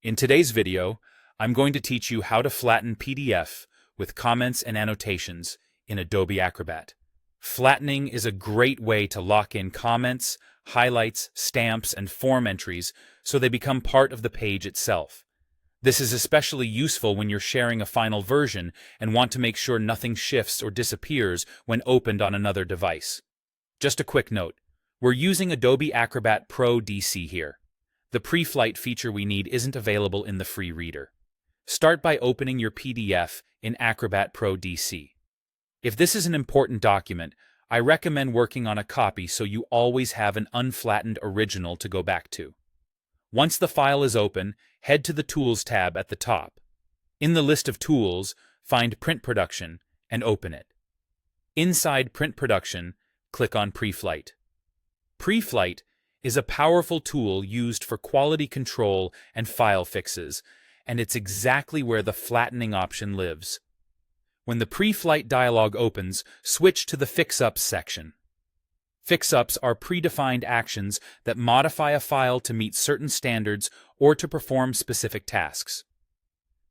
In today's video, I'm going to teach you how to flatten PDF with comments and annotations in Adobe Acrobat. Flattening is a great way to lock in comments, highlights, stamps, and form entries so they become part of the page itself. This is especially useful when you're sharing a final version and want to make sure nothing shifts or disappears when opened on another device. Just a quick note, we're using Adobe Acrobat Pro DC here. The pre-flight feature we need isn't available in the free reader. Start by opening your PDF in Acrobat Pro DC. If this is an important document, I recommend working on a copy so you always have an unflattened original to go back to. Once the file is open, head to the Tools tab at the top. In the list of tools, find Print Production and open it. Inside Print Production, click on Pre-Flight. Pre-Flight is a powerful tool used for quality control and file fixes, and it's exactly where the flattening option lives. When the pre-flight dialog opens, switch to the Fix-Ups section. Fix-Ups are predefined actions that modify a file to meet certain standards or to perform specific tasks.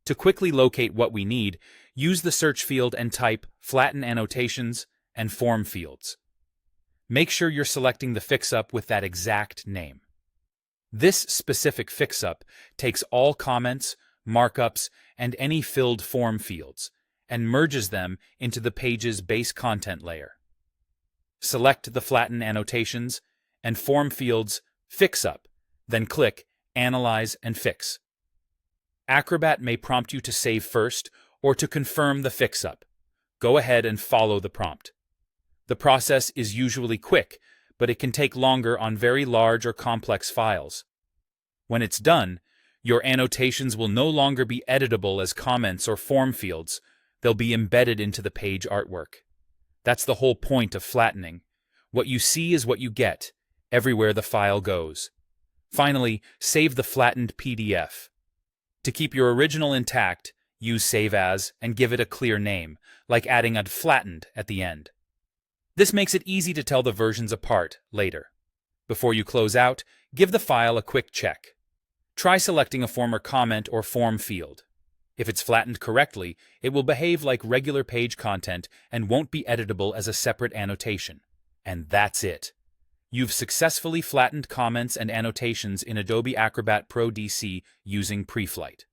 To quickly locate what we need, use the search field and type Flatten Annotations and Form fields. Make sure you're selecting the fix-up with that exact name. This specific fix-up takes all comments, markups, and any filled form fields, and merges them into the page's base content layer. Select the Flatten Annotations and Form fields fix-up, then click Analyze and Fix. Acrobat may prompt you to save first or to confirm the fix-up. Go ahead and follow the prompt. The process is usually quick, but it can take longer on very large or complex files. When it's done, your annotations will no longer be editable as comments or form fields. They'll be embedded into the page artwork. That's the whole point of flattening. What you see is what you get, everywhere the file goes. Finally, save the flattened PDF. To keep your original intact, use Save As and give it a clear name, like adding a flattened at the end. This makes it easy to tell the versions apart later. Before you close out, give the file a quick check. Try selecting a former comment or form field. If it's flattened correctly, it will behave like regular page content and won't be editable as a separate annotation. And that's it. You've successfully flattened comments and annotations in Adobe Acrobat Pro DC using pre-flight.